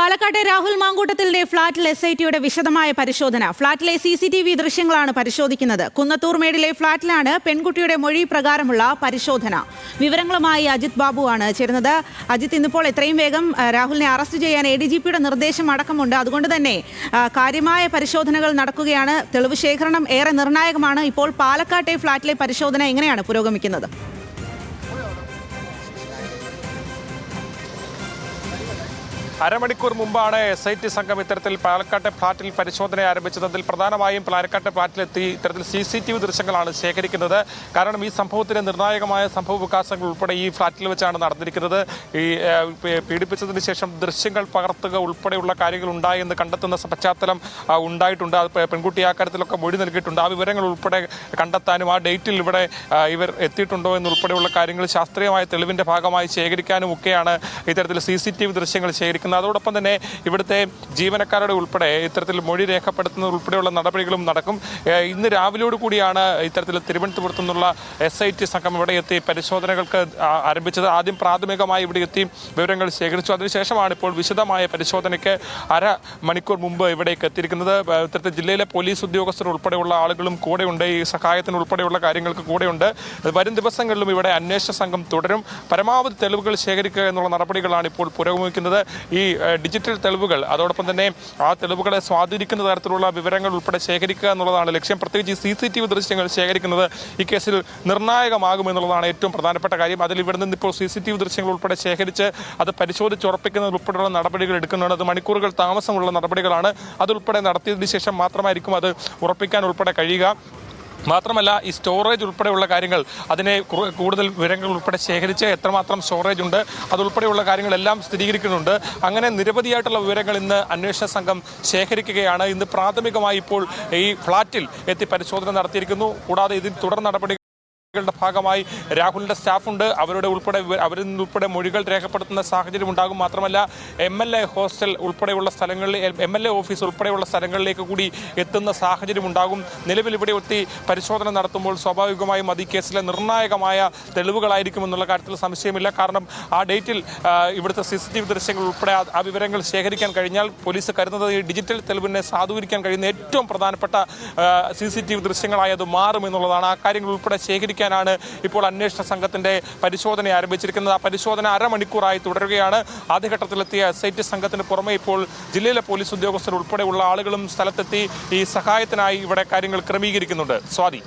പാലക്കാട്ടെ രാഹുൽ മാങ്കൂട്ടത്തിലിന്റെ ഫ്ളാറ്റിൽ SITയുടെ വിശദമായ പരിശോധന. ഫ്ളാറ്റിലെ CCTV ദൃശ്യങ്ങളാണ് പരിശോധിക്കുന്നത്. കുന്നത്തൂർമേടിലെ ഫ്ളാറ്റിലാണ് പെൺകുട്ടിയുടെ മൊഴി പ്രകാരമുള്ള പരിശോധന. വിവരങ്ങളുമായി അജിത് ബാബുവാണ് ചേരുന്നത്. അജിത്, ഇന്നിപ്പോൾ എത്രയും വേഗം രാഹുലിനെ അറസ്റ്റ് ചെയ്യാൻ ADGPയുടെ നിർദ്ദേശം അടക്കമുണ്ട്. അതുകൊണ്ട് തന്നെ കാര്യമായ പരിശോധനകൾ നടക്കുകയാണ്. തെളിവ് ശേഖരണം ഏറെ നിർണായകമാണ്. ഇപ്പോൾ പാലക്കാട്ടെ ഫ്ളാറ്റിലെ പരിശോധന എങ്ങനെയാണ് പുരോഗമിക്കുന്നത്? അരമണിക്കൂർ മുമ്പാണ് SIT സംഘം ഇത്തരത്തിൽ പാലക്കാട്ടെ ഫ്ളാറ്റിൽ പരിശോധന ആരംഭിച്ചത്. അതിൽ പ്രധാനമായും പാലക്കാട്ടെ ഫ്ളാറ്റിലെത്തി ഇത്തരത്തിൽ CCTV ദൃശ്യങ്ങളാണ് ശേഖരിക്കുന്നത്. കാരണം ഈ സംഭവത്തിന് നിർണായകമായ സംഭവ വികാസങ്ങൾ ഉൾപ്പെടെ ഈ ഫ്ളാറ്റിൽ വെച്ചാണ് നടന്നിരിക്കുന്നത്. ഈ പീഡിപ്പിച്ചതിന് ശേഷം ദൃശ്യങ്ങൾ പകർത്തുക ഉൾപ്പെടെയുള്ള കാര്യങ്ങൾ ഉണ്ടായി എന്ന് കണ്ടെത്തുന്ന പശ്ചാത്തലം ഉണ്ടായിട്ടുണ്ട്. പെൺകുട്ടി ആ കാര്യത്തിലൊക്കെ മൊഴി നൽകിയിട്ടുണ്ട്. ആ വിവരങ്ങൾ ഉൾപ്പെടെ കണ്ടെത്താനും ആ ഡേറ്റിൽ ഇവിടെ ഇവർ എത്തിയിട്ടുണ്ടോ എന്നുൾപ്പെടെയുള്ള കാര്യങ്ങൾ ശാസ്ത്രീയമായ തെളിവിന്റെ ഭാഗമായി ശേഖരിക്കാനും ഒക്കെയാണ് ഇത്തരത്തിൽ CCTV ദൃശ്യങ്ങൾ ശേഖരിക്കുന്നത്. അതോടൊപ്പം തന്നെ ഇവിടുത്തെ ജീവനക്കാരുടെ ഉൾപ്പെടെ ഇത്തരത്തിൽ മൊഴി രേഖപ്പെടുത്തുന്നത് ഉൾപ്പെടെയുള്ള നടപടികളും നടക്കും. ഇന്ന് രാവിലെയോട് കൂടിയാണ് ഇത്തരത്തിൽ തിരുവനന്തപുരത്തു നിന്നുള്ള SIT സംഘം ഇവിടെ എത്തി പരിശോധനകൾക്ക് ആരംഭിച്ചത്. ആദ്യം പ്രാഥമികമായി ഇവിടെ എത്തി വിവരങ്ങൾ ശേഖരിച്ചു. അതിനുശേഷമാണ് ഇപ്പോൾ വിശദമായ പരിശോധനയ്ക്ക് അരമണിക്കൂർ മുമ്പ് ഇവിടേക്ക് എത്തിയിരിക്കുന്നത്. ഇത്തരത്തിൽ ജില്ലയിലെ പോലീസ് ഉദ്യോഗസ്ഥർ ഉൾപ്പെടെയുള്ള ആളുകളും കൂടെയുണ്ട്. ഈ സഹായത്തിന് ഉൾപ്പെടെയുള്ള കാര്യങ്ങൾക്ക് കൂടെയുണ്ട്. വരും ദിവസങ്ങളിലും ഇവിടെ അന്വേഷണ സംഘം തുടരും. പരമാവധി തെളിവുകൾ ശേഖരിക്കുക എന്നുള്ള നടപടികളാണ് ഇപ്പോൾ പുരോഗമിക്കുന്നത്. ഈ ഡിജിറ്റൽ തെളിവുകൾ, അതോടൊപ്പം തന്നെ ആ തെളിവുകളെ സ്വാധീനിക്കുന്ന തരത്തിലുള്ള വിവരങ്ങൾ ഉൾപ്പെടെ ശേഖരിക്കുക എന്നുള്ളതാണ് ലക്ഷ്യം. പ്രത്യേകിച്ച് CCTV ദൃശ്യങ്ങൾ ശേഖരിക്കുന്നത് ഈ കേസിൽ നിർണായകമാകുമെന്നുള്ളതാണ് ഏറ്റവും പ്രധാനപ്പെട്ട കാര്യം. അതിൽ ഇവിടെ നിന്ന് ഇപ്പോൾ CCTV ദൃശ്യങ്ങൾ ഉൾപ്പെടെ ശേഖരിച്ച് അത് പരിശോധിച്ച് ഉറപ്പിക്കുന്നത് ഉൾപ്പെടെയുള്ള നടപടികൾ എടുക്കുന്നുണ്ട്. അത് മണിക്കൂറുകൾ താമസമുള്ള നടപടികളാണ്. അതുൾപ്പെടെ നടത്തിയതിനു ശേഷം മാത്രമായിരിക്കും അത് ഉറപ്പിക്കാൻ ഉൾപ്പെടെ കഴിയുക. മാത്രമല്ല, ഈ സ്റ്റോറേജ് ഉൾപ്പെടെയുള്ള കാര്യങ്ങൾ, അതിനെ കൂടുതൽ വിവരങ്ങൾ ഉൾപ്പെടെ ശേഖരിച്ച് എത്രമാത്രം സ്റ്റോറേജ് ഉണ്ട് അതുൾപ്പെടെയുള്ള കാര്യങ്ങളെല്ലാം സ്ഥിരീകരിക്കുന്നുണ്ട്. അങ്ങനെ നിരവധിയായിട്ടുള്ള വിവരങ്ങൾ ഇന്ന് അന്വേഷണ സംഘം ശേഖരിക്കുകയാണ്. ഇന്ന് പ്രാഥമികമായി ഇപ്പോൾ ഈ ഫ്ളാറ്റിൽ എത്തി പരിശോധന നടത്തിയിരിക്കുന്നു. കൂടാതെ ഇതിൽ തുടർ നടപടി ഭാഗമായി രാഹുലിന്റെ സ്റ്റാഫുണ്ട്. അവരിൽ ഉൾപ്പെടെ മൊഴികൾ രേഖപ്പെടുത്തുന്ന സാഹചര്യം ഉണ്ടാകും. മാത്രമല്ല, MLA ഹോസ്റ്റൽ ഉൾപ്പെടെയുള്ള സ്ഥലങ്ങളിൽ, MLA ഓഫീസ് ഉൾപ്പെടെയുള്ള സ്ഥലങ്ങളിലേക്ക് കൂടി എത്തുന്ന സാഹചര്യം ഉണ്ടാകും. നിലവിൽ ഇവിടെ എത്തി പരിശോധന നടത്തുമ്പോൾ സ്വാഭാവികമായും അത് ഈ കേസിലെ നിർണായകമായ തെളിവുകളായിരിക്കുമെന്നുള്ള കാര്യത്തിൽ സംശയമില്ല. കാരണം ആ ഡേറ്റിൽ ഇവിടുത്തെ CCTV ദൃശ്യങ്ങൾ ഉൾപ്പെടെ ആ വിവരങ്ങൾ ശേഖരിക്കാൻ കഴിഞ്ഞാൽ പോലീസ് കരുതുന്നത് ഈ ഡിജിറ്റൽ തെളിവിനെ സാധൂകരിക്കാൻ കഴിയുന്ന ഏറ്റവും പ്രധാനപ്പെട്ട CCTV ദൃശ്യങ്ങളായി അത് മാറുമെന്നുള്ളതാണ്. ആ കാര്യങ്ങൾ ഉൾപ്പെടെ ശേഖരിക്കാൻ ഇപ്പോൾ അന്വേഷണ സംഘത്തിന്റെ പരിശോധന ആരംഭിച്ചിരിക്കുന്നത്. ആ പരിശോധന അരമണിക്കൂറായി തുടരുകയാണ്. ആദ്യഘട്ടത്തിലെത്തിയ SIT സംഘത്തിന് പുറമെ ഇപ്പോൾ ജില്ലയിലെ പോലീസ് ഉദ്യോഗസ്ഥർ ഉൾപ്പെടെയുള്ള ആളുകളും സ്ഥലത്തെത്തി ഈ സഹായത്തിനായി ഇവിടെ കാര്യങ്ങൾ ക്രമീകരിക്കുന്നുണ്ട്. സ്വാതി.